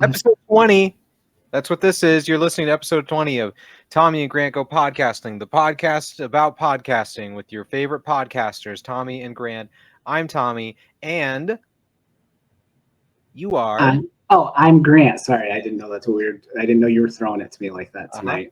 Episode 20. That's what this is. You're listening to episode 20 of Tommy and Grant Go Podcasting, the podcast about podcasting with your favorite podcasters, Tommy and Grant. I'm Tommy, and you are... I'm Grant. Sorry, I didn't know that's weird. I didn't know you were throwing it to me like that tonight.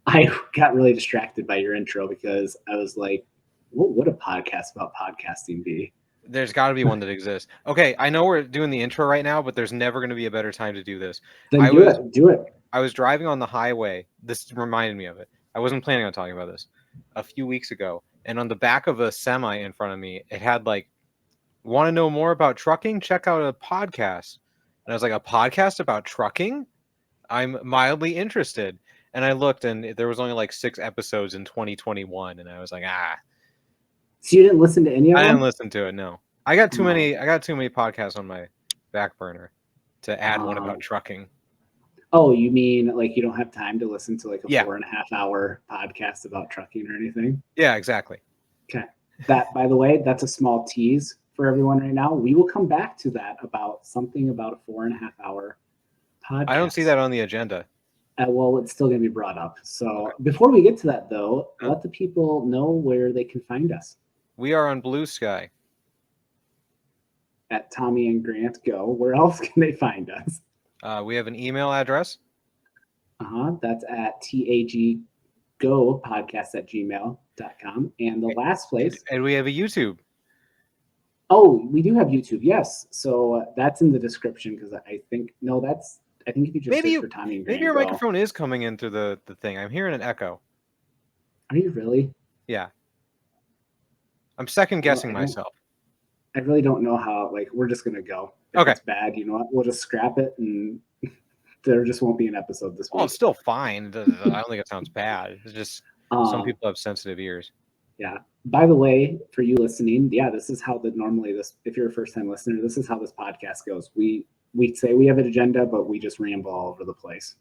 I got really distracted by your intro because I was like, what would a podcast about podcasting be? There's got to be one that exists. Okay, I know we're doing the intro right now, but there's never going to be a better time to do this. Then do it. I was driving on the highway. This reminded me of it. I wasn't planning on talking about this a few weeks ago. And on the back of a semi in front of me, it had like, want to know more about trucking? Check out a podcast. And I was like, a podcast about trucking? I'm mildly interested. And I looked, and there was only like 6 episodes in 2021. And I was like, So you didn't listen to any of them? I didn't listen to it, no. I got too many podcasts on my back burner to add one about trucking. Oh, you mean like you don't have time to listen to like a 4.5 hour podcast about trucking or anything? Yeah, exactly. Okay. That, by the way, that's a small tease for everyone right now. We will come back to that about something about a 4.5 hour podcast. I don't see that on the agenda. Well, it's still going to be brought up. So before we get to that, though, let the people know where they can find us. We are on Blue Sky. At Tommy and Grant Go. Where else can they find us? We have an email address. That's at taggopodcast@gmail.com. And the last place. And we have a YouTube. Oh, we do have YouTube. Yes. So that's in the description because I think if you just search for Tommy and Grant maybe your Go. microphone is coming in through the thing. I'm hearing an echo. Are you really? Yeah. I'm second guessing myself. I really don't know how. Like, we're just gonna go. If it's bad, you know what? We'll just scrap it, and there just won't be an episode this week. Well, it's still fine. I don't think it sounds bad. It's just some people have sensitive ears. Yeah. By the way, for you listening, this is how if you're a first time listener, this is how this podcast goes. We say we have an agenda, but we just ramble all over the place.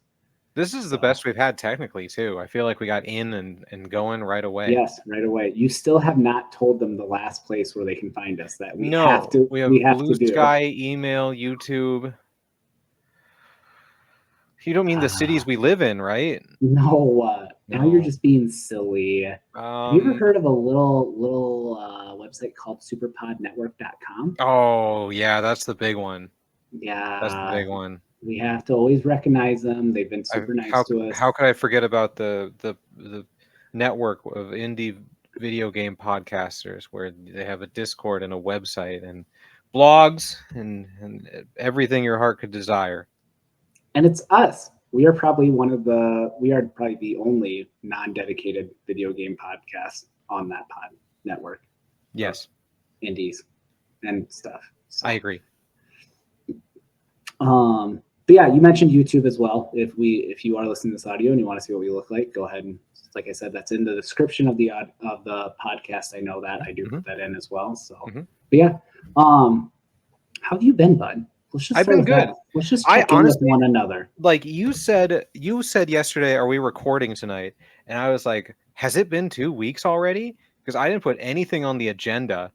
This is the best we've had technically, too. I feel like we got in and going right away. Yes, right away. You still have not told them the last place where they can find us. That we have Blue Sky, email, YouTube. You don't mean the cities we live in, right? No. Now you're just being silly. Have you ever heard of a little website called superpodnetwork.com? Oh, yeah, that's the big one. Yeah. That's the big one. We have to always recognize them. They've been super nice to us. How could I forget about the network of indie video game podcasters where they have a Discord and a website and blogs and everything your heart could desire. And it's us. We are probably the only non-dedicated video game podcast on that pod network. Yes. Indies and stuff. So. I agree. But yeah, you mentioned YouTube as well. If you are listening to this audio and you want to see what we look like, go ahead and, like I said, that's in the description of the podcast. I know that I do put that in as well. So, But yeah, how have you been, bud? I've been good. Let's just check in with one another. Like you said yesterday, are we recording tonight? And I was like, has it been 2 weeks already? Because I didn't put anything on the agenda.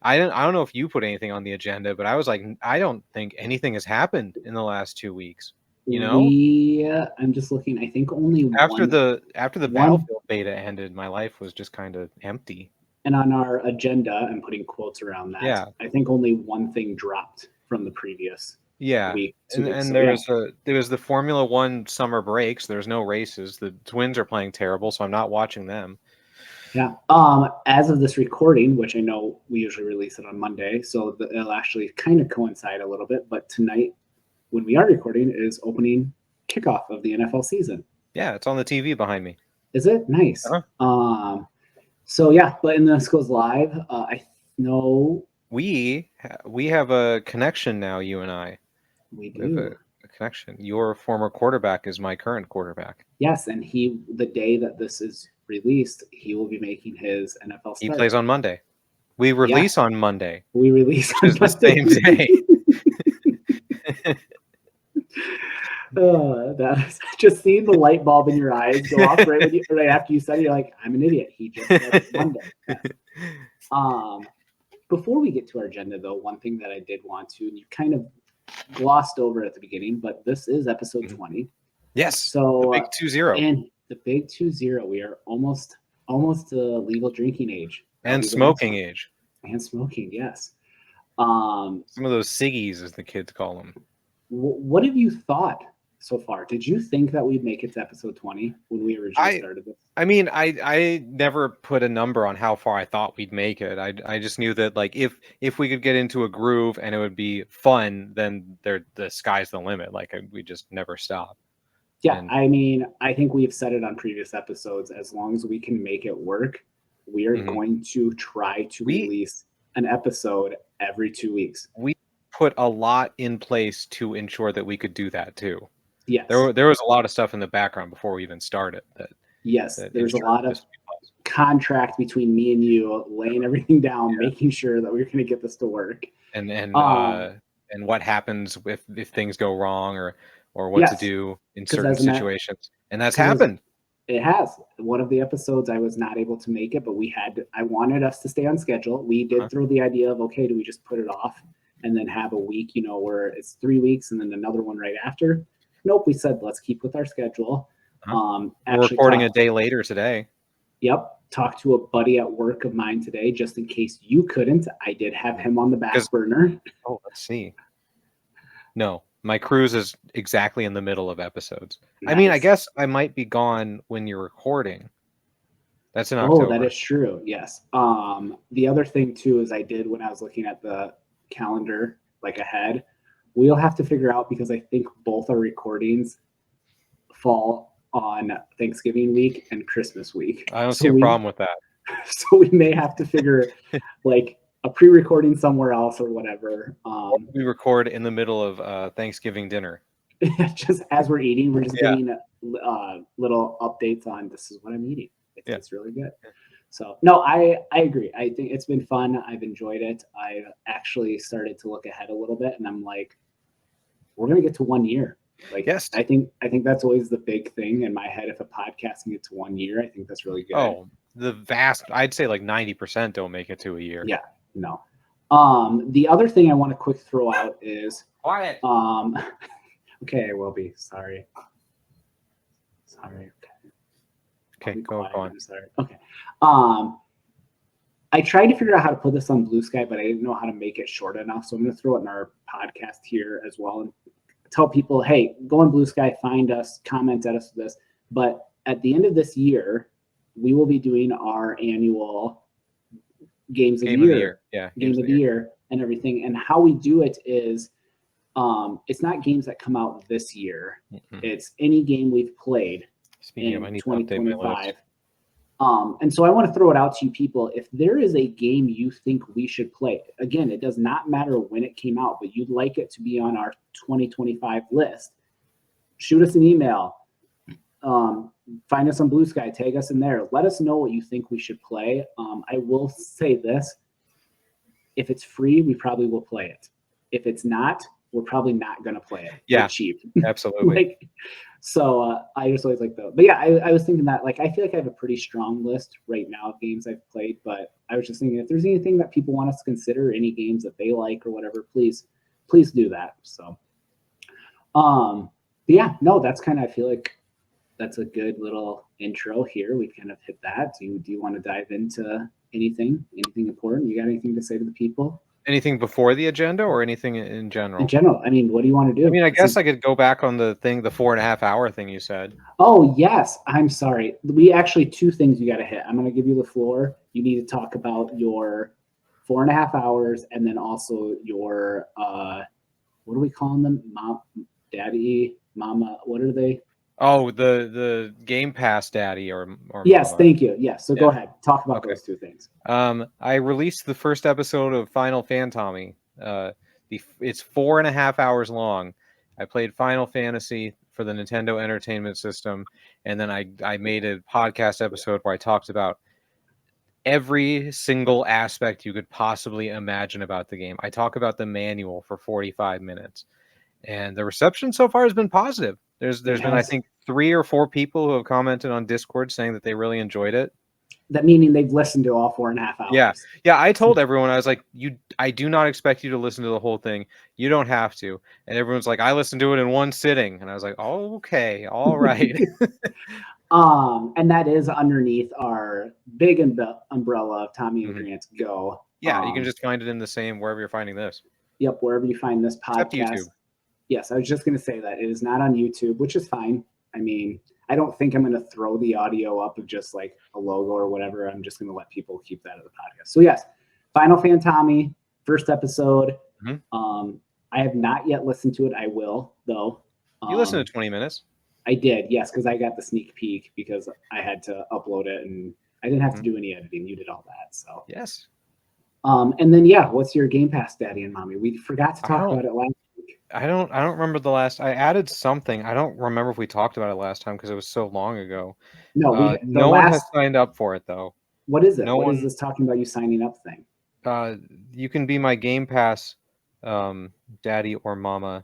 I don't know if you put anything on the agenda, but I was like, I don't think anything has happened in the last 2 weeks. You know? I'm just looking. I think only after the Battlefield beta ended, my life was just kind of empty. And on our agenda, I'm putting quotes around that. Yeah. I think only one thing dropped from the previous week. And there was the Formula One summer breaks. There's no races. The Twins are playing terrible, so I'm not watching them. Yeah. As of this recording, which I know we usually release it on Monday, so it'll actually kind of coincide a little bit. But tonight, when we are recording, is opening kickoff of the NFL season. Yeah, it's on the TV behind me. Is it? Nice. Uh-huh. So yeah, but this goes live. I know we have a connection now. You and I. We do. We have a connection. Your former quarterback is my current quarterback. Yes, and the day that this is released, he will be making his NFL start. He plays on Monday. We release on Monday. We release on the same day. That just seeing the light bulb in your eyes go off right after you said it, you're like, I'm an idiot. He just said Monday. Before we get to our agenda, though, one thing that I did want to, and you kind of glossed over at the beginning, but this is episode 20. Yes. So the big 2-0. And the big 2-0. We are almost legal drinking age. And smoking age. And smoking, yes. Some of those ciggies, as the kids call them. What have you thought so far? Did you think that we'd make it to episode 20 when we originally started this? I mean, I never put a number on how far I thought we'd make it. I just knew that, like, if we could get into a groove and it would be fun, then the sky's the limit. Like, we just never stop. Yeah, I mean, I think we've said it on previous episodes. As long as we can make it work, we are going to try to release an episode every 2 weeks. We put a lot in place to ensure that we could do that too. Yes. There was a lot of stuff in the background before we even started. There's a lot of contract between me and you, laying everything down, making sure that we're going to get this to work. And what happens if things go wrong, or what to do in certain situations. And that's happened. It has. One of the episodes I was not able to make it, but I wanted us to stay on schedule. We did throw the idea of, okay, do we just put it off and then have a week, where it's 3 weeks and then another one right after? Nope. We said, let's keep with our schedule. We're recording a day later today. Yep. Talked to a buddy at work of mine today, just in case you couldn't. I did have him on the back burner. Oh, let's see. No, my cruise is exactly in the middle of episodes. Nice. I mean, I guess I might be gone when you're recording. That's in October. Oh, that is true. Yes. The other thing too is I did, when I was looking at the calendar, like ahead, we'll have to figure out, because I think both our recordings fall on Thanksgiving week and Christmas week. I don't see a problem with that. So we may have to figure like a pre-recording somewhere else or whatever. We record in the middle of Thanksgiving dinner. Just as we're eating, we're just giving little updates on, this is what I'm eating. It's really good. So no, I agree. I think it's been fun. I've enjoyed it. I've actually started to look ahead a little bit, and I'm like, we're gonna get to 1 year. Like, yes, I think that's always the big thing in my head. If a podcast can get to 1 year, I think that's really good. Oh, I'd say like 90% don't make it to a year. Yeah, no. The other thing I want to quick throw out is quiet. Okay, I will be. Sorry. Okay, go on. I'm sorry. Okay. I tried to figure out how to put this on Blue Sky, but I didn't know how to make it short enough. So I'm going to throw it in our podcast here as well and tell people, hey, go on Blue Sky, find us, comment at us with this. But at the end of this year, we will be doing our annual Games of the Year. Yeah, Games of the Year and everything. And how we do it is it's not games that come out this year. Mm-hmm. It's any game we've played. Speaking of, I need to update my list. And so I want to throw it out to you people. If there is a game you think we should play, again, it does not matter when it came out, but you'd like it to be on our 2025 list, shoot us an email. Find us on Blue Sky, tag us in there. Let us know what you think we should play. I will say this. If it's free, we probably will play it. If it's not, we're probably not going to play it. Yeah, it's cheap. Absolutely. So I just always like those. But yeah, I was thinking that, like, I feel like I have a pretty strong list right now of games I've played, but I was just thinking if there's anything that people want us to consider, any games that they like or whatever, please do that. So, yeah, no, that's kind of, I feel like that's a good little intro here. We've kind of hit that. Do you want to dive into anything important? You got anything to say to the people? Anything before the agenda or anything in general? In general, I mean, what do you want to do? I mean, I guess I could go back on the 4.5 hour thing you said. Oh, yes. I'm sorry. We actually, 2 things you got to hit. I'm going to give you the floor. You need to talk about your 4.5 hours and then also your, what are we calling them? Mom, daddy, mama, what are they? Oh, the Game Pass daddy or yes, mama. Thank you. Yes, so go ahead. Talk about those 2 things. I released the first episode of Final Fan Tommy. It's 4.5 hours long. I played Final Fantasy for the Nintendo Entertainment System, and then I made a podcast episode where I talked about every single aspect you could possibly imagine about the game. I talk about the manual for 45 minutes, and the reception so far has been positive. There's been, I think, 3 or 4 people who have commented on Discord saying that they really enjoyed it. That meaning they've listened to all 4.5 hours. Yeah. I told everyone, I was like, I do not expect you to listen to the whole thing. You don't have to. And everyone's like, I listened to it in one sitting, and I was like, oh, okay, all right. And that is underneath our big umbrella of Tommy and Grant Go. Yeah, you can just find it in the same wherever you're finding this. Yep, wherever you find this podcast. Except YouTube. Yes, I was just going to say that it is not on YouTube, which is fine. I mean, I don't think I'm going to throw the audio up of just like a logo or whatever. I'm just going to let people keep that at the podcast. So yes, Final Fan Tommy, first episode. I have not yet listened to it. I will, though. You listened to 20 minutes. I did, yes, because I got the sneak peek because I had to upload it and I didn't have to do any editing. You did all that, so yes. And then what's your Game Pass, Daddy and Mommy? We forgot to talk about it last week. I don't remember the last. I added something. I don't remember if we talked about it last time because it was so long ago. No, no one has signed up for it though. What is it? What is this talking about you signing up thing? You can be my Game Pass daddy or mama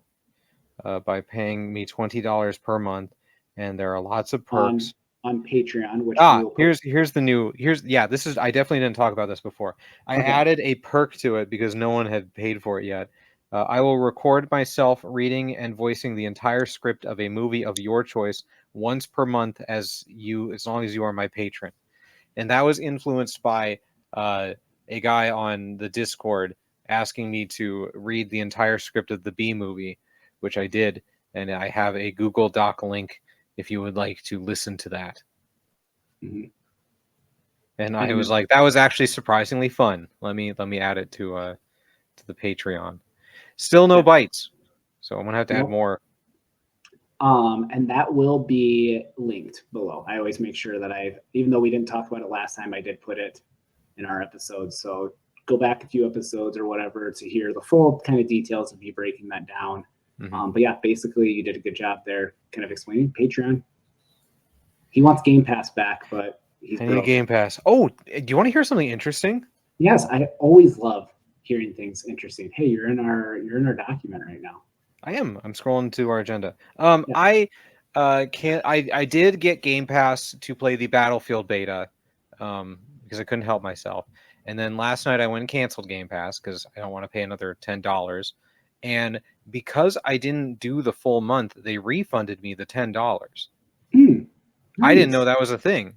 by paying me $20 per month, and there are lots of perks on Patreon. Which here's the new this is I definitely didn't talk about this before. I added a perk to it because no one had paid for it yet. I will record myself reading and voicing the entire script of a movie of your choice once per month as long as you are my patron. And that was influenced by a guy on the Discord asking me to read the entire script of the B movie, which I did, and I have a Google Doc link if you would like to listen to that. And I was like, that was actually surprisingly fun. Let me add it to the Patreon. Still no bites, so I'm gonna have to add more. And that will be linked below. I always make sure that even though we didn't talk about it last time, I did put it in our episodes. So go back a few episodes or whatever to hear the full kind of details of me breaking that down. But yeah, basically you did a good job there kind of explaining Patreon. He wants Game Pass back, but he's I need Game Pass. Oh, do you want to hear something interesting? Yes, I always love hearing things interesting. Hey, you're in our document right now. I am. I'm scrolling to our agenda. I did get Game Pass to play the Battlefield beta because I couldn't help myself. And then last night I went and canceled Game Pass because I don't want to pay another $10. And because I didn't do the full month, they refunded me the $10. Nice. I didn't know that was a thing.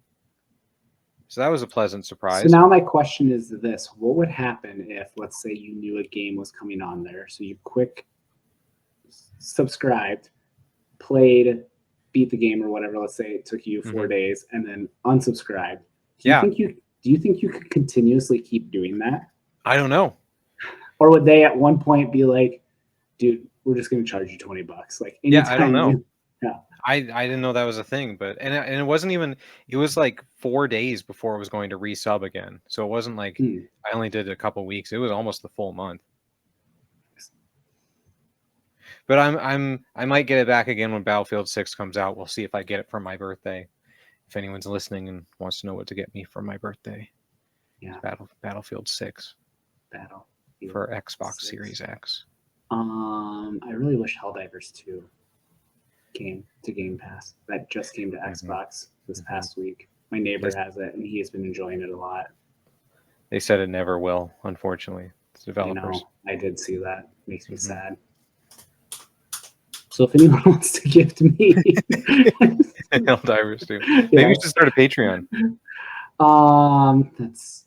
So that was a pleasant surprise. So now my question is this. What would happen if, let's say, you knew a game was coming on there? So you subscribed, played, beat the game or whatever. Let's say it took you 4 days and then unsubscribed. Do you think you could continuously keep doing that? I don't know. Or would they at one point be like, dude, we're just going to charge you $20? Like, I don't know. I didn't know that was a thing, but and it wasn't even. It was like 4 days before it was going to resub again, so it wasn't like I only did a couple weeks. It was almost the full month. But I might get it back again when Battlefield 6 comes out. We'll see if I get it for my birthday. If anyone's listening and wants to know what to get me for my birthday, Battlefield 6 for Xbox Series X. I really wish Helldivers 2 came to Game Pass. That just came to Xbox this past week. My neighbor has it, and he has been enjoying it a lot. They said it never will, unfortunately. It's developers. I did see that. Makes me sad. So if anyone wants to gift me Helldivers 2. Maybe you should start a Patreon.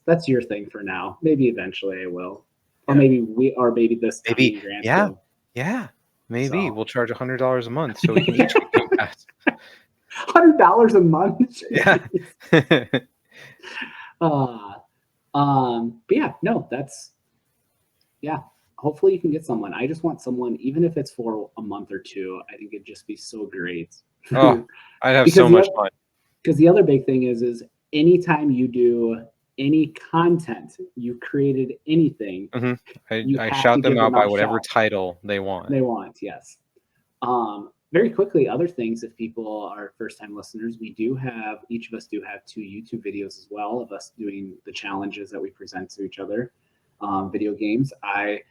That's your thing for now. Maybe eventually I will. Or maybe this maybe maybe we'll charge $100 a month so we can each get Game Pass. $100 a month? Yeah. But yeah, no, hopefully you can get someone. I just want someone, even if it's for a month or two. I think it'd just be so great. Oh, I'd have so much fun. Because the other big thing is anytime you do any content, you created anything. I shout them out by whatever title they want. Yes. Very quickly, other things, if people are first-time listeners, each of us do have 2 YouTube videos as well of us doing the challenges that we present to each other. Video games. I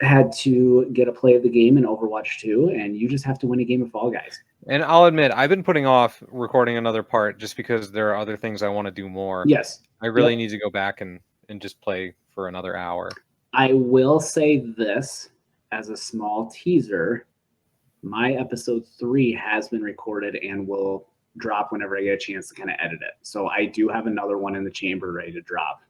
had to get a play of the game in Overwatch 2, and you just have to win a game of Fall Guys. And I'll admit, I've been putting off recording another part just because there are other things I want to do more. Yes. I really need to go back and just play for another hour. I will say this as a small teaser. My episode 3 has been recorded and will drop whenever I get a chance to kind of edit it. So I do have another one in the chamber ready to drop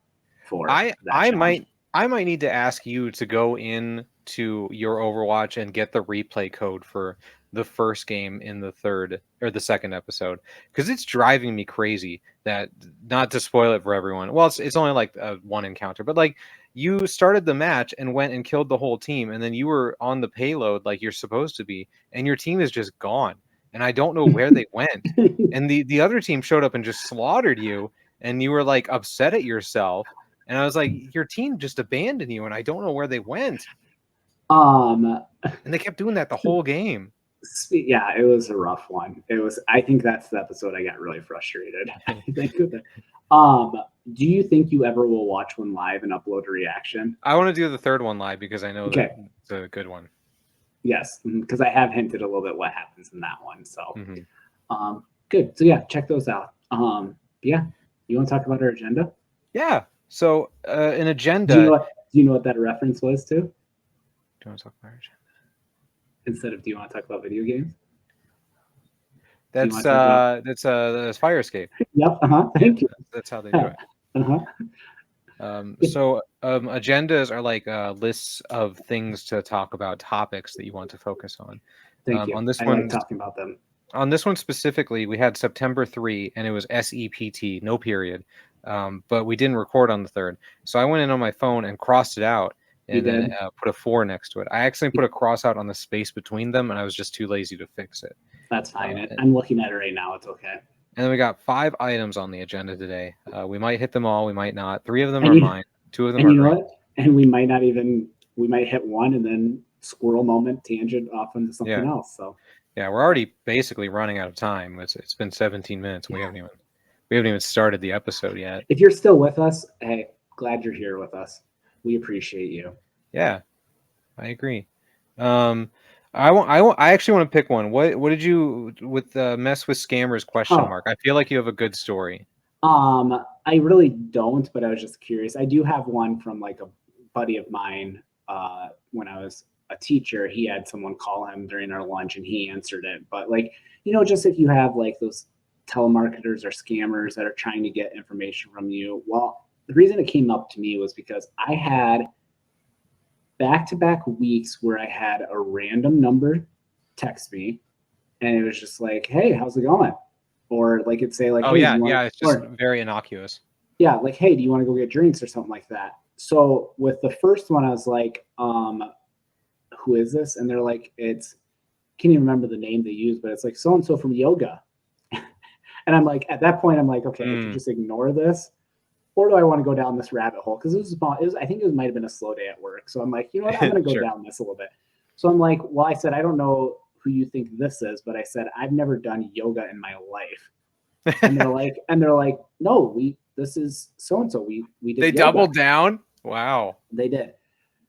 for I challenge. might need to ask you to go in to your Overwatch and get the replay code for the first game in the third or the second episode, because it's driving me crazy that, not to spoil it for everyone. Well, it's only like one encounter, but like you started the match and went and killed the whole team, and then you were on the payload like you're supposed to be, and your team is just gone, and I don't know where they went. And the other team showed up and just slaughtered you, and you were like upset at yourself. And I was like, your team just abandoned you, and I don't know where they went. And they kept doing that the whole game. Yeah, it was a rough one. I think that's the episode I got really frustrated. Do you think you ever will watch one live and upload a reaction? I want to do the third one live because I know that it's a good one. Yes, because I have hinted a little bit what happens in that one. So, good. So yeah, check those out. Yeah, you want to talk about our agenda? Yeah. So an agenda. Do you know what that reference was to? Do you want to talk about our agenda? Instead of, do you want to talk about video games? That's Fire Escape. Yep. Thank you. That's how they do it. So agendas are like lists of things to talk about, topics that you want to focus on. Thank you. On this I one, like talking about them. On this one specifically, we had September 3, and it was SEPT, no period. But we didn't record on the 3rd. So I went in on my phone and crossed it out and then put a 4 next to it. I actually put a cross out on the space between them, and I was just too lazy to fix it. That's fine. I'm looking at it right now. It's okay. And then we got 5 items on the agenda today. We might hit them all. We might not. 3 of them are mine. 2 of them are great. What? And we might not even, we might hit one and then squirrel moment, tangent off into something else. So yeah, we're already basically running out of time. It's been 17 minutes. We haven't even started the episode yet. If you're still with us, hey, glad you're here with us. We appreciate you. Yeah, I agree. I actually want to pick one. What did you with the mess with scammers question mark? I feel like you have a good story. I really don't, but I was just curious. I do have one from like a buddy of mine. When I was a teacher, he had someone call him during our lunch and he answered it. But like, just if you have like those telemarketers or scammers that are trying to get information from you. Well, the reason it came up to me was because I had back-to-back weeks where I had a random number text me and it was just like, hey, how's it going? Or like it'd say like, oh, hey, yeah, it's just very innocuous. Yeah, like, hey, do you want to go get drinks or something like that? So with the first one, I was like, who is this? And they're like, can't even remember the name they used, but it's like so-and-so from yoga. And I'm like, at that point, I'm like, okay, I can just ignore this. Or do I want to go down this rabbit hole? Because I think it might have been a slow day at work. So I'm like, you know what? I'm going to go down this a little bit. So I'm like, well, I said, I don't know who you think this is, but I said, I've never done yoga in my life. And they're like, no, this is so-and-so. We did They yoga. doubled down? Wow. They did.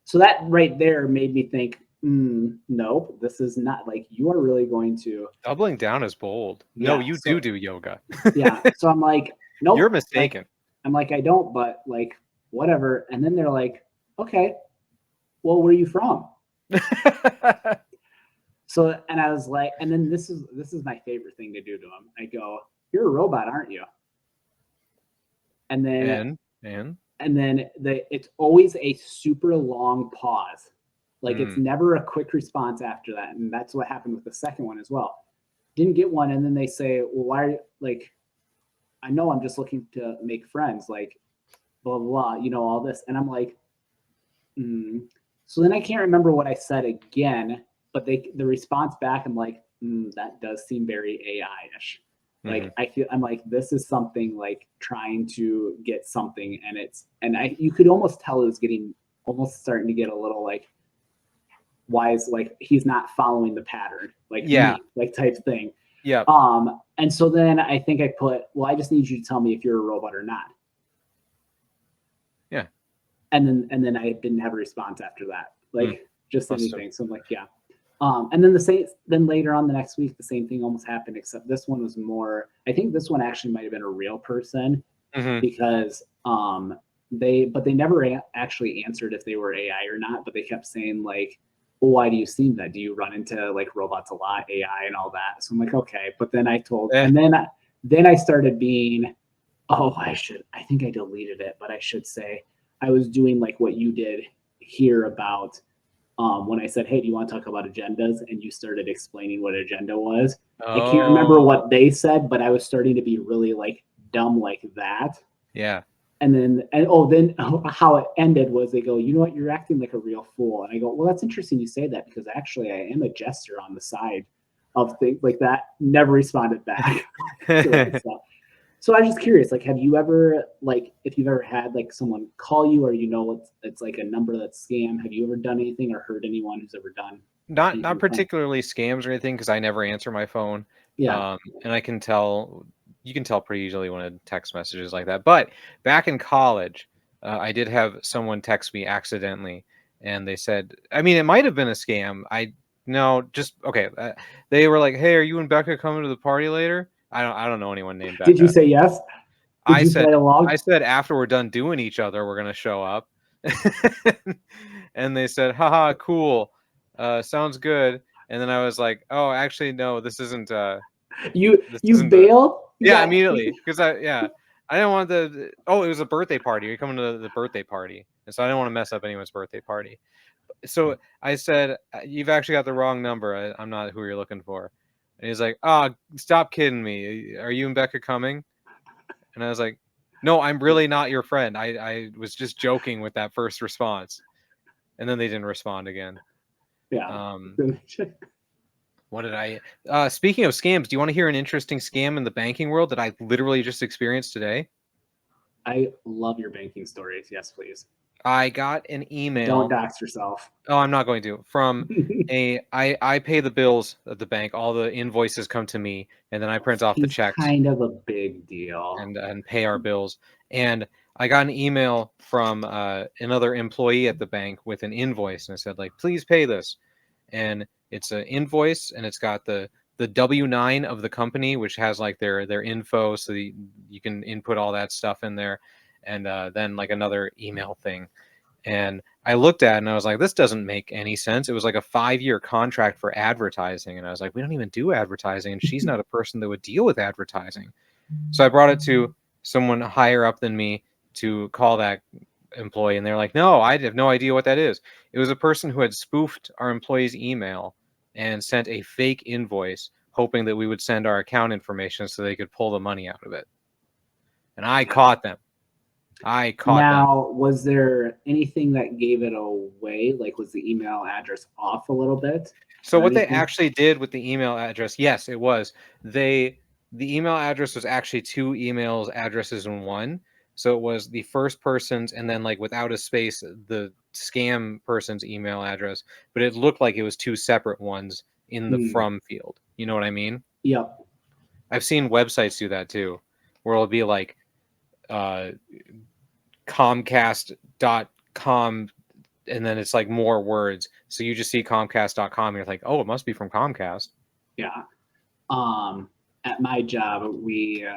So that right there made me think, no, this is not, like, you are really going to. Doubling down is bold. Yeah, no, you do yoga. Yeah. So I'm like, nope. You're mistaken. I'm like, I don't, but like, whatever. And then they're like, okay, well, where are you from? So, and I was like, and then this is my favorite thing to do to them. I go, you're a robot, aren't you? And then, it's always a super long pause. Like it's never a quick response after that. And that's what happened with the second one as well. Didn't get one. And then they say, well, why are you, like, I know I'm just looking to make friends, like blah, blah, blah, all this. And I'm like, So then I can't remember what I said again, but the response back, I'm like, that does seem very AI-ish. Like I'm like, this is something like trying to get something, and you could almost tell it was almost starting to get a little like, why is like he's not following the pattern, like me, like type thing. Yeah. And so then I think I put, well, I just need you to tell me if you're a robot or not. Yeah. And then I didn't have a response after that, like just anything. So I'm like, yeah. And then later on the next week, the same thing almost happened, except this one was more, I think this one actually might have been a real person because they never actually answered if they were AI or not, but they kept saying like, well, why do you seem that? Do you run into like robots a lot, AI and all that? So I'm like, okay. But then and then I started being, I think I deleted it, but I should say I was doing like what you did here about when I said, hey, do you want to talk about agendas? And you started explaining what agenda was. I can't remember what they said, but I was starting to be really like dumb like that. Yeah. And then how it ended was they go, you know what, you're acting like a real fool. And I go, well, that's interesting you say that because actually I am a jester on the side of things like that. Never responded back. So I was just curious, like, have you ever, like, if you've ever had like someone call you or it's like a number that's scam, have you ever done anything or heard anyone who's ever done? Not particularly scams or anything because I never answer my phone. Yeah. And you can tell pretty easily when a text message is like that. But back in college, I did have someone text me accidentally, and they said, I mean, it might have been a scam. Okay. They were like, "Hey, are you and Becca coming to the party later?" I don't know anyone named Becca. Did you say yes? I said after we're done doing each other, we're gonna show up. And they said, "Haha, cool. Sounds good." And then I was like, "Oh, actually, no, this isn't." You bailed? Yeah, immediately because I didn't want it was a birthday party. You're coming to the birthday party, and so I didn't want to mess up anyone's birthday party. So I said, "You've actually got the wrong number. I'm not who you're looking for." And he's like, "Oh, stop kidding me. Are you and Becca coming?" And I was like, "No, I'm really not your friend. I was just joking with that first response." And then they didn't respond again. Yeah. What did speaking of scams, do you want to hear an interesting scam in the banking world that I literally just experienced today? I love your banking stories. Yes, please. I got an email. Don't dox yourself. Oh, I'm not going to. From I pay the bills at the bank. All the invoices come to me, and then I print off the checks. Kind of a big deal. And pay our bills. And I got an email from another employee at the bank with an invoice, and it said like, "Please pay this." And it's an invoice, and it's got the W-9 of the company, which has like their info, so you can input all that stuff in there, and then like another email thing. And I looked at it and I was like, this doesn't make any sense. It was like a 5-year contract for advertising, and I was like, we don't even do advertising, and she's not a person that would deal with advertising. So I brought it to someone higher up than me to call that employee, and they're like, no, I have no idea what that is. It was a person who had spoofed our employee's email and sent a fake invoice hoping that we would send our account information so they could pull the money out of it. And I caught them. Now, was there anything that gave it away? Like, was the email address off a little bit? So what they actually did with the email address, yes, it was. The email address was actually 2 emails addresses in one. So it was the first person's and then like without a space, the scam person's email address, but it looked like it was 2 separate ones in the from field. You know what I mean? Yep. I've seen websites do that too, where it'll be like Comcast.com, and then it's like more words. So you just see Comcast.com, and you're like, oh, it must be from Comcast. Yeah. At my job, we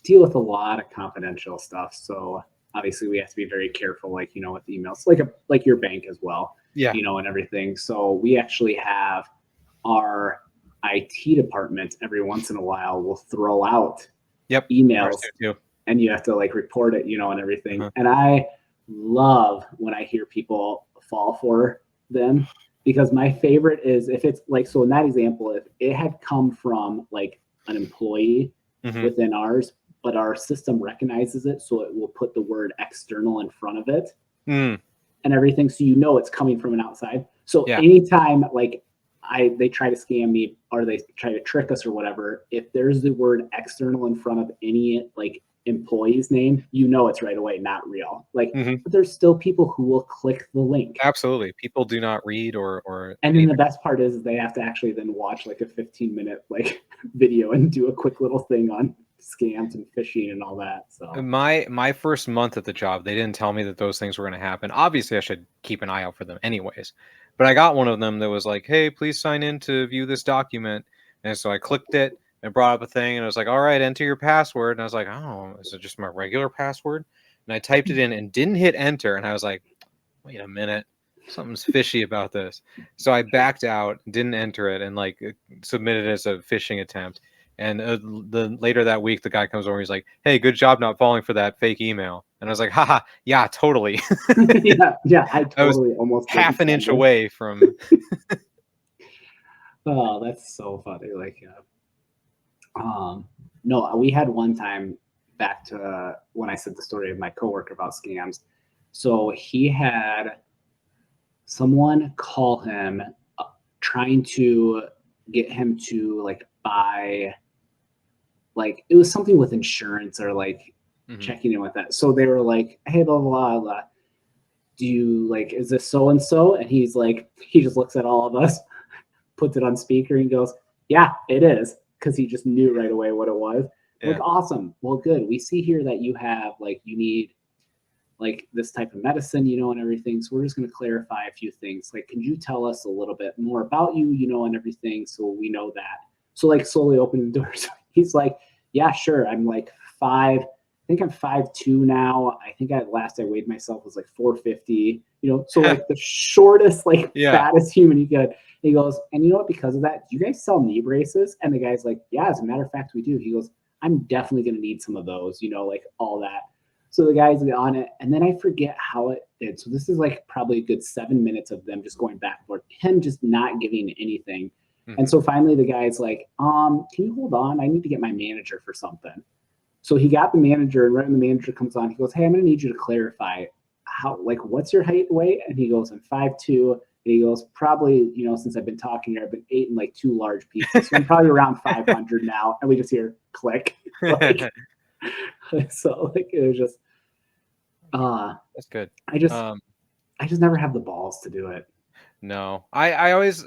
deal with a lot of confidential stuff. So obviously we have to be very careful, like, with the emails, like your bank as well, and everything. So we actually have our IT department every once in a while will throw out emails, and you have to like report it, and everything. And I love when I hear people fall for them, because my favorite is if it's like, so in that example, if it had come from like an employee within ours, but our system recognizes it, so it will put the word external in front of it and everything, so it's coming from an outside. So anytime like they try to scam me or they try to trick us or whatever, if there's the word external in front of any like employee's name, it's right away not real. Like, but there's still people who will click the link. Absolutely. People do not read or and then the best part is they have to actually then watch like a 15-minute like video and do a quick little thing on scams and phishing and all that. So my first month at the job, they didn't tell me that those things were going to happen. Obviously, I should keep an eye out for them anyways. But I got one of them that was like, "Hey, please sign in to view this document." And so I clicked it and brought up a thing, and it was like, "All right, enter your password." And I was like, "Oh, is it just my regular password?" And I typed it in and didn't hit enter, and I was like, "Wait a minute. Something's fishy about this." So I backed out, didn't enter it, and like submitted it as a phishing attempt. And later that week, the guy comes over. He's like, "Hey, good job not falling for that fake email." And I was like, "Haha, yeah, totally." yeah, I I was totally almost half an inch away from. Oh, that's so funny. Like, no, we had one time back to when I said the story of my coworker about scams. So he had someone call him trying to get him to like buy, like it was something with insurance or like checking in with that. So they were like, "Hey, blah blah blah. Do you like? Is this so and so?" And he's like, he just looks at all of us, puts it on speaker, and goes, "Yeah, it is," because he just knew right away what it was. Yeah. Like, awesome. Well, good. We see here that you have like you need like this type of medicine, you know, and everything. So we're just going to clarify a few things. Like, can you tell us a little bit more about you, you know, and everything, so we know that. So like slowly opening the doors. He's like, "Yeah, sure. I'm like 5. I think I'm 5'2" now. I think last I weighed myself was like 450. You know, so like the shortest, like fattest human you could. He goes, "And you know what? Because of that, do you guys sell knee braces?" And the guy's like, "Yeah, as a matter of fact, we do." He goes, "I'm definitely going to need some of those, you know, like all that." So the guy's on it, and then I forget how it did. So this is like probably a good 7 minutes of them just going back and forth, him just not giving anything. And so finally the guy's like, "Can you hold on? I need to get my manager for something." So he got the manager, and right when the manager comes on, he goes, "Hey, I'm going to need you to clarify how, like, what's your height and weight?" And he goes, "I'm 5'2". And he goes, "Probably, you know, since I've been talking here, I've been eating like 2 large pizzas. So I'm probably around 500 now." And we just hear click. Like, so like it was just that's good. I just never have the balls to do it. No, I always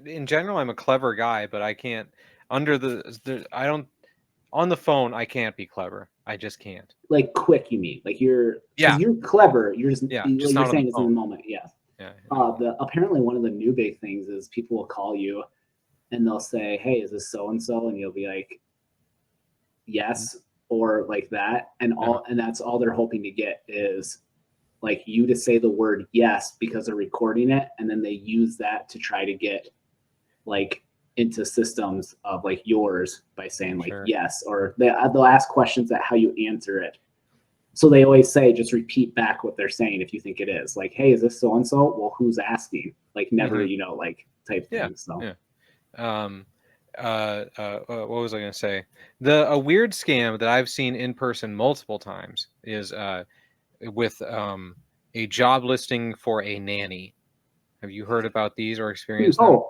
in general I'm a clever guy, but I can't under I don't on the phone I can't be clever. I just can't. Like quick, you mean? Like you're clever. You're just like you're saying it's in the moment. Yeah. Apparently one of the new big things is people will call you and they'll say, "Hey, is this so and so?" And you'll be like, "Yes," or like that, and and that's all they're hoping to get is like you to say the word yes because they're recording it, and then they use that to try to get like into systems of like yours by saying like yes, or they'll ask questions at how you answer it. So they always say just repeat back what they're saying if you think it is. Like, "Hey, is this so and so?" Well, who's asking? Like never, you know, like type thing. So what was I going to say? A weird scam that I've seen in person multiple times is with a job listing for a nanny. Have you heard about these or experienced them?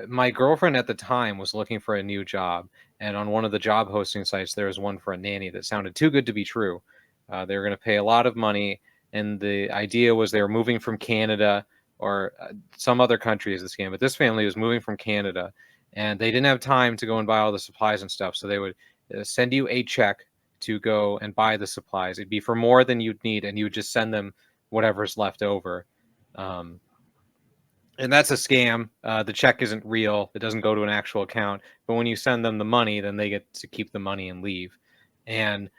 My girlfriend at the time was looking for a new job, and on one of the job hosting sites there was one for a nanny that sounded too good to be true. They were going to pay a lot of money, and the idea was they were moving from Canada or some other country as the scam, but this family was moving from Canada, and they didn't have time to go and buy all the supplies and stuff, so they would send you a check to go and buy the supplies. It'd be for more than you'd need, and you would just send them whatever's left over. And that's a scam. The check isn't real. It doesn't go to an actual account. But when you send them the money, then they get to keep the money and leave. And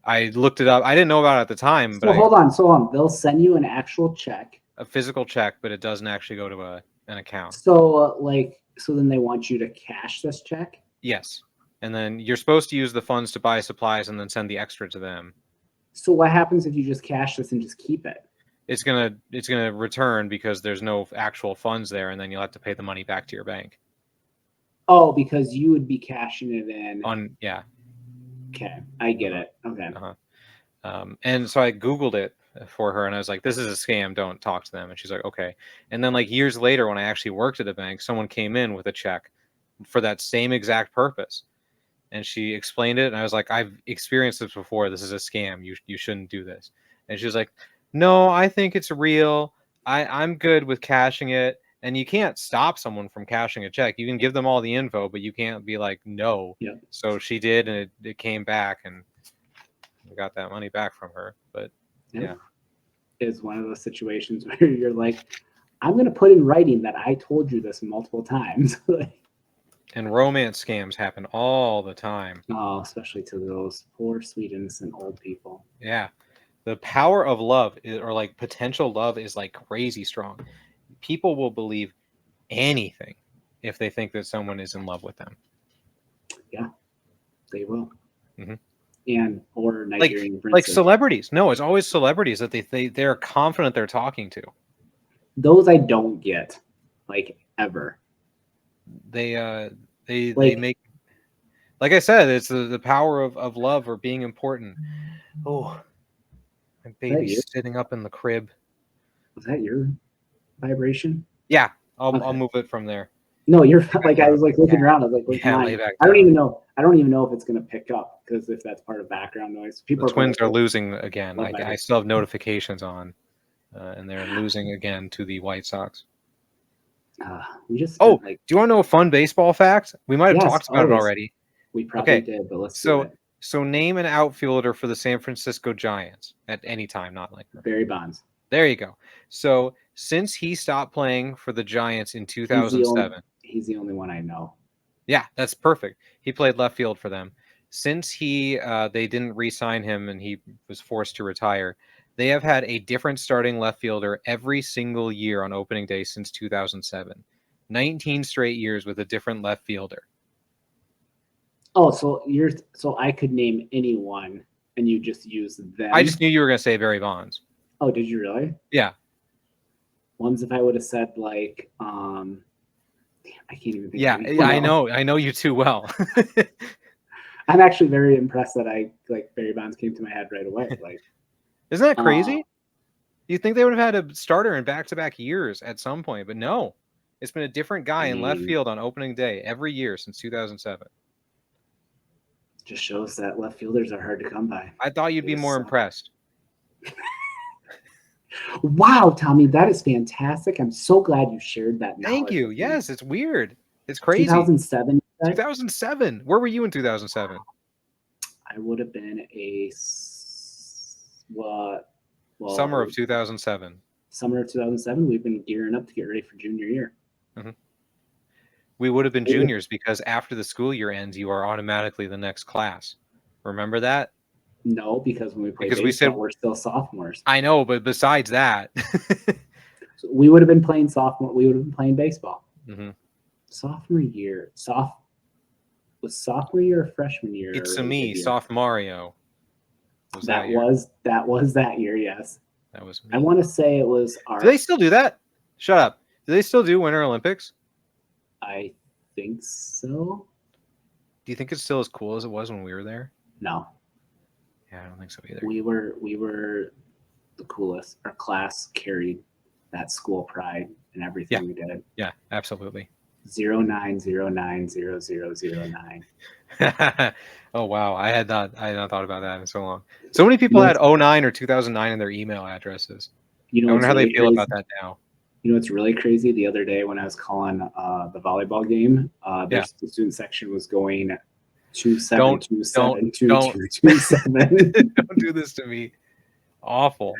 I looked it up. I didn't know about it at the time. So hold on. They'll send you an actual check. A physical check, but it doesn't actually go to an account. So so then they want you to cash this check? Yes. And then you're supposed to use the funds to buy supplies and then send the extra to them. So what happens if you just cash this and just keep it? It's gonna return because there's no actual funds there, and then you'll have to pay the money back to your bank. Oh, because you would be cashing it in. Okay, I get it. Okay. And so I Googled it for her, and I was like, "This is a scam. Don't talk to them." And she's like, "Okay." And then like years later, when I actually worked at a bank, someone came in with a check for that same exact purpose, and she explained it, and I was like, "I've experienced this before. This is a scam. You shouldn't do this." And she was like, "No, I think it's real. I'm good with cashing it." And you can't stop someone from cashing a check. You can give them all the info, but you can't be like, no. Yep. So she did, and it came back, and we got that money back from her. But yeah. Is one of those situations where you're like, I'm going to put in writing that I told you this multiple times. And romance scams happen all the time. Oh, especially to those poor, sweet, innocent old people. Yeah. The power of love or like potential love is like crazy strong. People will believe anything if they think that someone is in love with them. Yeah, they will. Mm-hmm. And or Nigerian like celebrities. No, it's always celebrities that they're confident they're talking to. Those I don't get, like, ever. They make, like I said, it's the power of love or being important. Oh, my baby's sitting up in the crib. Was that your vibration? Yeah, I'll move it from there. No, you're like, I was like looking around. I was like, looking lay back I don't even know. I don't even know if it's gonna pick up, because if that's part of background noise, the Twins are losing again. I still have notifications on, and they're losing again to the White Sox. We just do you want to know a fun baseball fact? We might have talked about it already. We probably did, but let's do it. So name an outfielder for the San Francisco Giants at any time, not like Barry Bonds. There you go. So since he stopped playing for the Giants in 2007, he's the only one I know. Yeah, that's perfect. He played left field for them. Since they didn't re-sign him and he was forced to retire, they have had a different starting left fielder every single year on opening day since 2007. 19 straight years with a different left fielder. Oh, so I could name anyone and you just use them? I just knew you were going to say Barry Bonds. Oh, did you really? Yeah. Ones if I would have said like, I can't even think. Yeah, I know you too well. I'm actually very impressed that Barry Bonds came to my head right away. Like, isn't that crazy? You think they would have had a starter in back-to-back years at some point, but no. It's been a different guy in left field on opening day every year since 2007. Just shows that left fielders are hard to come by. I thought you'd be more impressed. Wow, Tommy, that is fantastic. I'm so glad you shared that knowledge. Thank you. Yes, it's weird. It's crazy. 2007. 2007. Where were you in 2007? I would have been summer of 2007. Summer of 2007. We've been gearing up to get ready for junior year. Mm-hmm. We would have been juniors because after the school year ends, you are automatically the next class. Remember that? No, because when we played baseball, we're still sophomores. I know, but besides that, so we would have been playing sophomore. We would have been playing baseball. Mm-hmm. Sophomore year, was sophomore year or freshman year? It's me, Soft Mario. That was that year. Yes, that was me. I want to say it was our. Do they still do that? Shut up. Do they still do Winter Olympics? I think so. Do you think it's still as cool as it was when we were there? No. Yeah, I don't think so either. We were the coolest. Our class carried that school pride and everything we did. Yeah, absolutely. 09090009. Oh wow, I had not thought about that in so long. So many people had 09 or 2009 in their email addresses. I wonder how they feel about that now. You know what's really crazy? The other day when I was calling the volleyball game, the student section was going 27272227. Don't do this to me. Awful.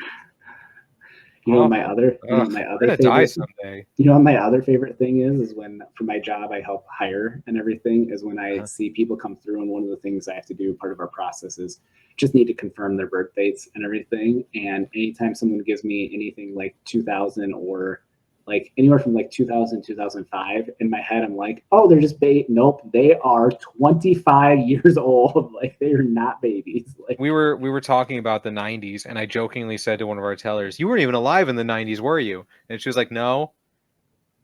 You know what my other favorite, die someday. You know what my other favorite thing is when for my job I help hire and everything is when I see people come through, and one of the things I have to do, part of our process is just need to confirm their birth dates and everything. And anytime someone gives me anything like 2000 or like anywhere from like 2000, 2005, in my head, I'm like, oh, they're just nope, they are 25 years old. Like, they are not babies. Like, we were talking about the 90s, and I jokingly said to one of our tellers, you weren't even alive in the 90s, were you? And she was like, no.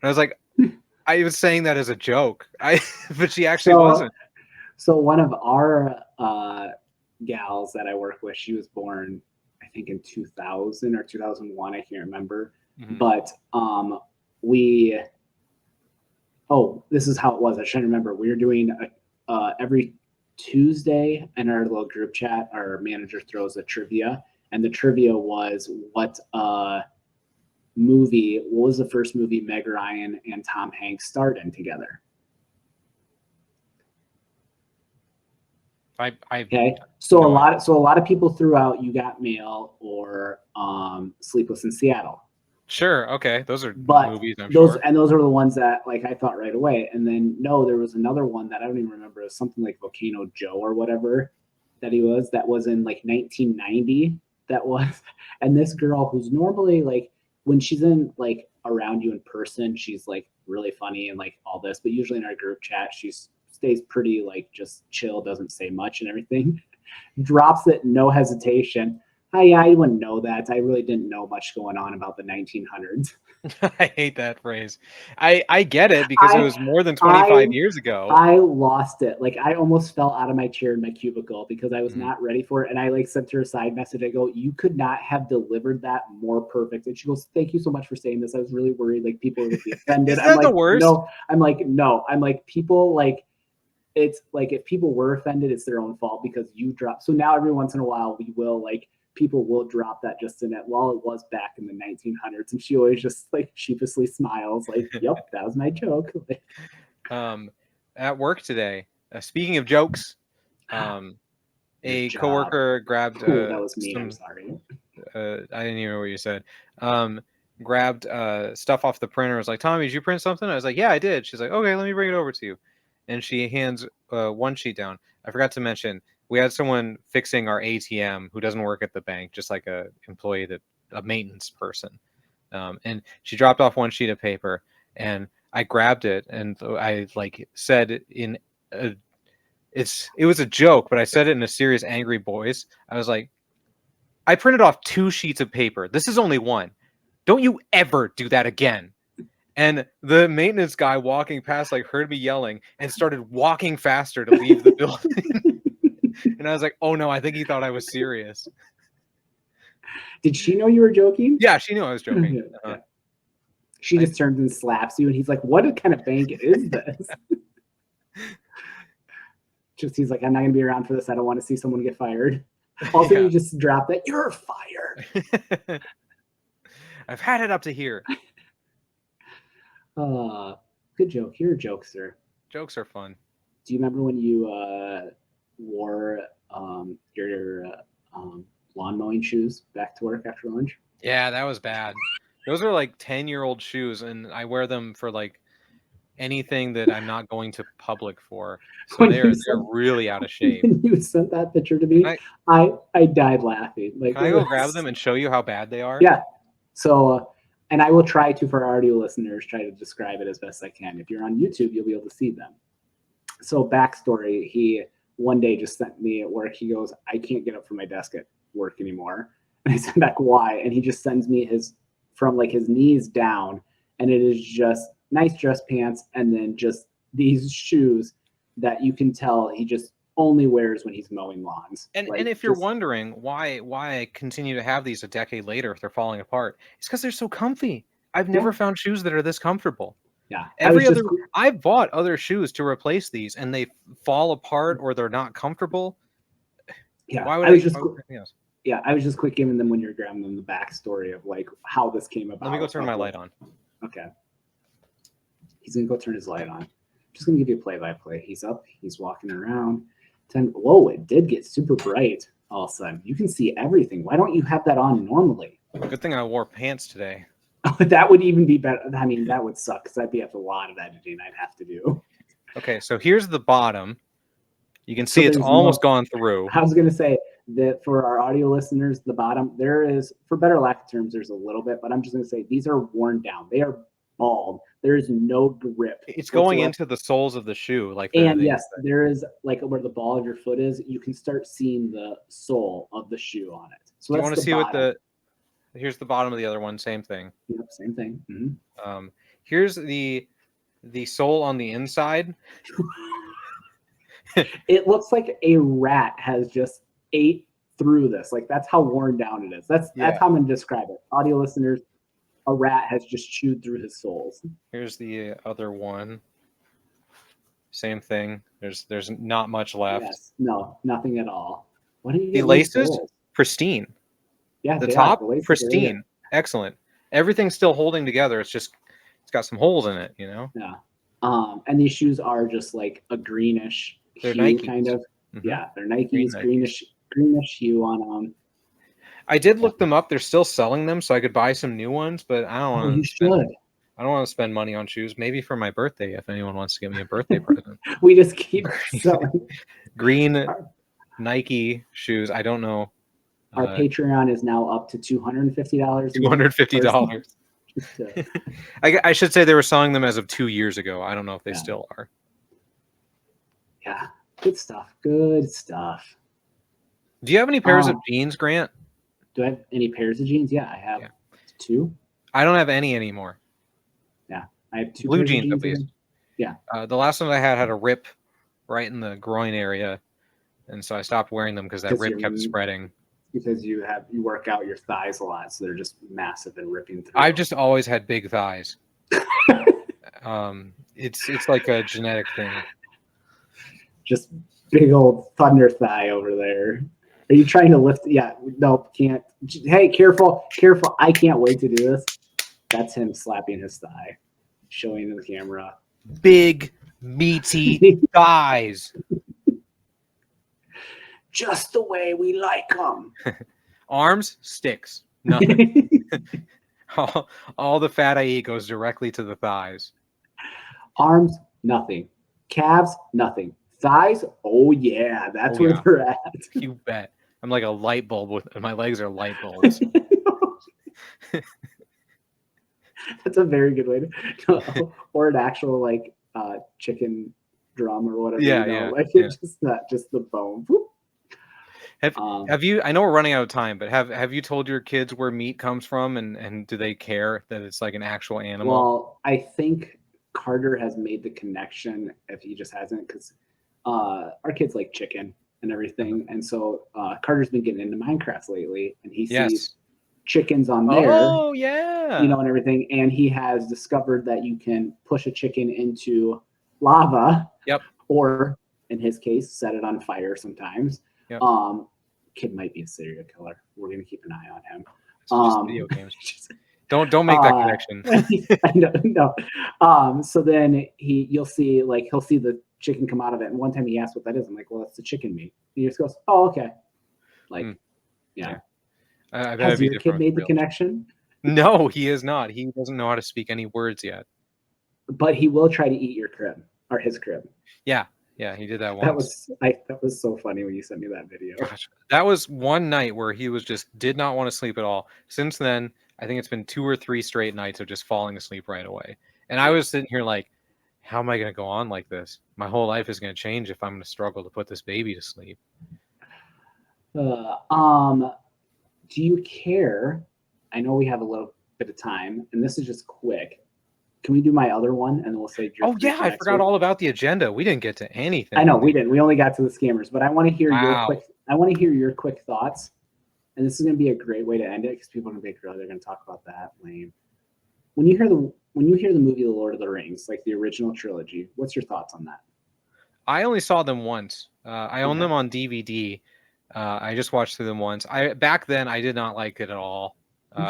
And I was like, I was saying that as a joke. But she actually wasn't. So one of our gals that I work with, she was born, I think, in 2000 or 2001. I can't remember. Mm-hmm. But this is how it was. I should remember. We were doing every Tuesday in our little group chat, our manager throws a trivia, and the trivia was what movie, what was the first movie Meg Ryan and Tom Hanks starred in together? Okay, so a lot of people threw out You Got Mail or Sleepless in Seattle. Sure, okay, those are movies, I'm sure. And those are the ones that like I thought right away. And then no, there was another one that I don't even remember. It was something like Volcano Joe or whatever that he was. That was in like 1990. That was, and this girl who's normally like when she's in like around you in person, she's like really funny and like all this. But usually in our group chat, she stays pretty like just chill, doesn't say much and everything. Drops it, no hesitation. I wouldn't know that. I really didn't know much going on about the 1900s. I hate that phrase. I get it because it was more than 25 years ago. I lost it. Like I almost fell out of my chair in my cubicle because I was not ready for it. And I like sent her a side message. I go, you could not have delivered that more perfect. And she goes, thank you so much for saying this. I was really worried like people would be offended. Is that the worst? No, I'm like people like it's like if people were offended, it's their own fault because you dropped. So now every once in a while we will like people will drop that just in it while it was back in the 1900s. And she always just like sheepishly smiles like, yep, that was my joke. At work today, speaking of jokes, a coworker grabbed that was me. I'm sorry. I didn't even know what you said. Grabbed stuff off the printer. Was like, Tommy, did you print something? I was like, yeah, I did. She's like, okay, let me bring it over to you. And she hands one sheet down. I forgot to mention, we had someone fixing our ATM who doesn't work at the bank, just like a maintenance person. And she dropped off one sheet of paper, and I grabbed it, and I like said it was a joke, but I said it in a serious, angry voice. I was like, I printed off 2 sheets of paper. This is only one. Don't you ever do that again. And the maintenance guy walking past like heard me yelling and started walking faster to leave the building. And I was like, oh no, I think he thought I was serious. Did she know you were joking? Yeah, she knew I was joking. Yeah. She just turns and slaps you, and he's like, what kind of bank is this? He's like, I'm not going to be around for this. I don't want to see someone get fired. Also, you just drop that. You're fired. I've had it up to here. Good joke. You're a jokester. Jokes are fun. Do you remember when you wore your lawn mowing shoes back to work after lunch? Yeah, that was bad. Those are like 10-year-old shoes, and I wear them for like anything that I'm not going to public for. So they're really out of shape. When you sent that picture to me, I died laughing. Like, can I go grab them and show you how bad they are? Yeah. So, and I will try to, for our audio listeners, try to describe it as best I can. If you're on YouTube, you'll be able to see them. So backstory, he one day just sent me at work. He goes, I can't get up from my desk at work anymore. And I sent back, why? And he just sends me from like his knees down. And it is just nice dress pants. And then just these shoes that you can tell he just only wears when he's mowing lawns. And if you're wondering why I continue to have these a decade later if they're falling apart, it's because they're so comfy. I've never found shoes that are this comfortable. Yeah. I've bought other shoes to replace these, and they fall apart or they're not comfortable. Yeah. I was just quick giving them when you're grabbing them the backstory of like how this came about. Let me go turn my light on. Okay. He's gonna go turn his light on. I'm just gonna give you a play-by-play. He's up. He's walking around. Whoa! It did get super bright all of a sudden. You can see everything. Why don't you have that on normally? Good thing I wore pants today. That would even be better. I mean, that would suck because that'd be a lot of editing I'd have to do. Okay, so here's the bottom. You can see it's almost gone through. I was going to say that for our audio listeners, the bottom, there is, for better lack of terms, there's a little bit, but I'm just going to say these are worn down. They are bald. There is no grip. It's going into the soles of the shoe. Yes, there is like where the ball of your foot is. You can start seeing the sole of the shoe on it. So you want to see what here's the bottom of the other one. Same thing. Yep, same thing. Mm-hmm. Here's the sole on the inside. It looks like a rat has just ate through this. Like that's how worn down it is. That's how I'm gonna describe it. Audio listeners, a rat has just chewed through his soles. Here's the other one. Same thing. There's not much left. Yes. No, nothing at all. What do you? The laces pristine. Yeah, the top pristine. Excellent. everything's still holding together. It's got some holes in it, Yeah. And these shoes are just like a greenish They're hue, Nikes. kind of. Mm-hmm. Yeah, they're Nikes, greenish hue on them. I did look them up. They're still selling them, so I could buy some new ones, but I don't want to. You should. I don't want to spend money on shoes. Maybe for my birthday, if anyone wants to give me a birthday present. We just keep selling green Nike shoes. I don't know. Our Patreon is now up to $250. $250. I should say they were selling them as of 2 years ago. I don't know if they still are. Yeah, good stuff. Good stuff. Do you have any pairs of jeans, Grant? Do I have any pairs of jeans? Yeah, I have 2. I don't have any anymore. Yeah, I have 2 blue jeans at least. Yeah. The last one I had a rip right in the groin area, and so I stopped wearing them because that rip kept spreading. Because you work out your thighs a lot, so they're just massive and ripping through. I've just always had big thighs. It's like a genetic thing. Just big old thunder thigh over there. Are you trying to lift? Yeah, nope, can't. Hey, careful. I can't wait to do this. That's him slapping his thigh, showing in the camera. Big, meaty thighs. Just the way we like them. Arms, sticks. Nothing. all the fat I eat goes directly to the thighs. Arms, nothing. Calves, nothing. Thighs, oh yeah, that's where they're at. You bet. I'm like a light bulb my legs are light bulbs. That's a very good way to, or an actual like chicken drum or whatever. It's just not just the bone. Have you? I know we're running out of time, but have you told your kids where meat comes from, and do they care that it's like an actual animal? Well, I think Carter has made the connection if he just hasn't, because our kids like chicken and everything, and so Carter's been getting into Minecraft lately, and he sees chickens on there. Oh yeah, and everything, and he has discovered that you can push a chicken into lava. Yep. Or in his case, set it on fire sometimes. Yep. Kid might be a serial killer. We're gonna keep an eye on him. Just video games. Don't make that connection. I know, no. So then he'll see the chicken come out of it, and one time he asked what that is. I'm like, well, that's the chicken meat. He just goes, oh, okay. Like, yeah. Has your kid made the connection? No, he is not. He doesn't know how to speak any words yet. But he will try to eat your crib or his crib. Yeah, he did that once. That was so funny when you sent me that video. Gosh, that was one night where he did not want to sleep at all. Since then, I think it's been 2 or 3 straight nights of just falling asleep right away. And I was sitting here like, how am I going to go on like this? My whole life is going to change if I'm going to struggle to put this baby to sleep. Do you care? I know we have a little bit of time, and this is just quick. Can we do my other one, and then we'll say? Oh yeah, I forgot all about the agenda. We didn't get to anything. I know we didn't. We only got to the scammers, but I want to hear your quick. I want to hear your quick thoughts, and this is going to be a great way to end it because people are going to be they're going to talk about that. Lame. When you hear the movie The Lord of the Rings, like the original trilogy, what's your thoughts on that? I only saw them once. I own them on DVD. I just watched through them once. Back then I did not like it at all.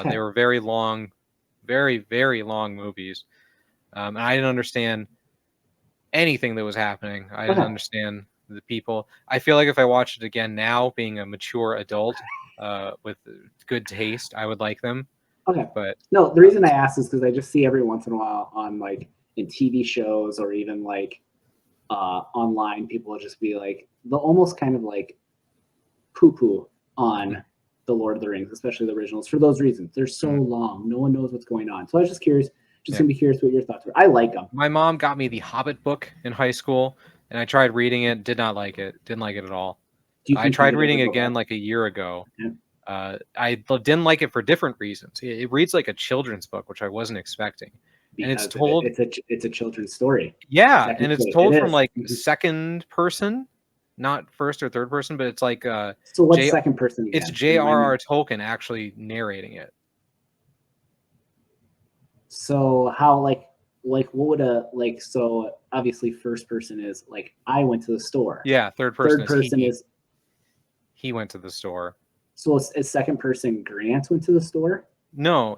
They were very long, very, very long movies. And I didn't understand anything that was happening. I didn't understand the people. I feel like if I watched it again now, being a mature adult with good taste, I would like them. Okay. But no, the reason I ask is because I just see every once in a while on like in TV shows or even like online, people will just be like, they'll almost kind of like poo-poo on the Lord of the Rings, especially the originals, for those reasons. They're so long. No one knows what's going on. So I was just curious. Gonna be curious what your thoughts were. I like them. My mom got me the Hobbit book in high school, and I tried reading it. Did not like it. Didn't like it at all. I tried reading it again like a year ago. Yeah. I didn't like it for different reasons. It reads like a children's book, which I wasn't expecting. Because and it's told. It's a children's story. Yeah, and it's told from like second person, not first or third person, but it's like so what's second person again? It's J.R.R. Tolkien actually narrating it. So how like what would so obviously first person is like I went to the store. Yeah, third person is he went to the store. So is second person Grant went to the store? No,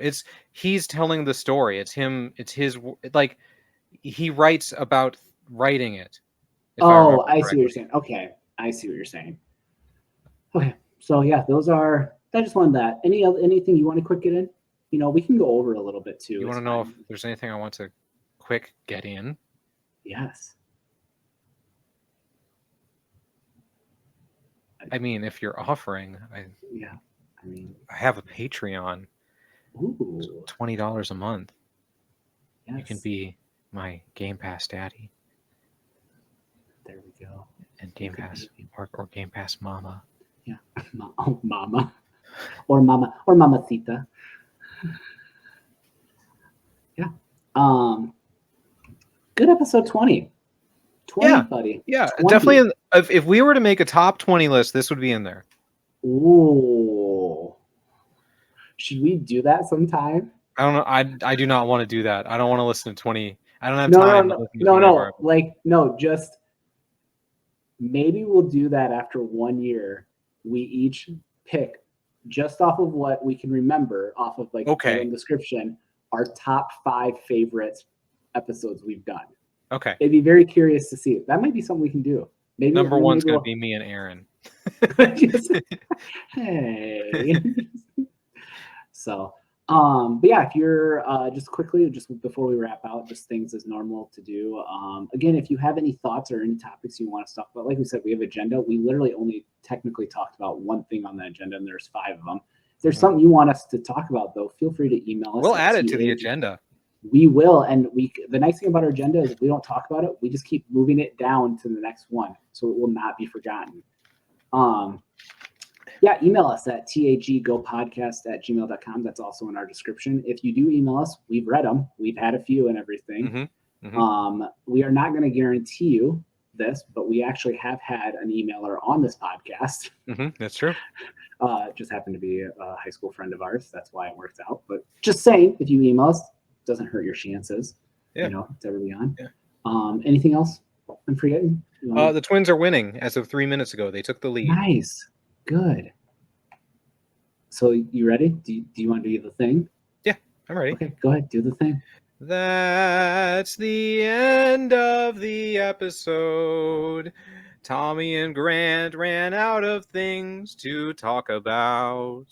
he's telling the story. It's him. It's his. Like he writes about writing it. If I remember Oh, I see what you're correctly. saying. Okay, I see what you're saying. Okay, so yeah, those are. I just wanted that. Anything you want to quick get in? You know, we can go over a little bit too. You It's want to know fine. if there's anything I want to quick get in? Yes. I mean, if you're offering, Yeah. I mean, I have a Patreon. ooh. $20 a month. Yes. You can be my Game Pass daddy. There we go. And Game Pass or Game Pass mama. Yeah. Oh, mama. Or mamacita. Yeah. Good episode 20. 20, buddy. Yeah, 20. definitely. If we were to make a top 20 list, this would be in there. Ooh. Should we do that sometime? I don't know. I do not want to do that. I don't want to listen to 20. I don't have time to listen to 20 of our episodes. Like, no, just maybe we'll do that after 1 year. We each pick just off of what we can remember, off of like Okay. the description, our top 5 favorite episodes we've done. Okay. It'd be very curious to see. That might be something we can do. Maybe number one's going to be me and Aaron. Hey. So, but yeah, if you're just quickly, just before we wrap out, just things as normal to do. Again, if you have any thoughts or any topics you want to talk about, like we said, we have agenda. We literally only technically talked about one thing on the agenda, and there's 5 of them. If there's something you want us to talk about, though, feel free to email us. We'll add it to the agenda. We will, and the nice thing about our agenda is if we don't talk about it, we just keep moving it down to the next one, so it will not be forgotten. Yeah, email us at taggopodcast@gmail.com. That's also in our description. If you do email us, we've read them. We've had a few and everything. We are not going to guarantee you this, but we actually have had an emailer on this podcast. That's true. Just happened to be a high school friend of ours. That's why it worked out. But just saying, if you email us, it doesn't hurt your chances. Yeah. You know, to ever be on. Yeah. Anything else I'm forgetting? The Twins are winning as of 3 minutes ago. They took the lead. Nice. Good. So you ready? Do you want to do the thing? Yeah, I'm ready. Okay, go ahead. Do the thing. That's the end of the episode. Tommy and Grant ran out of things to talk about.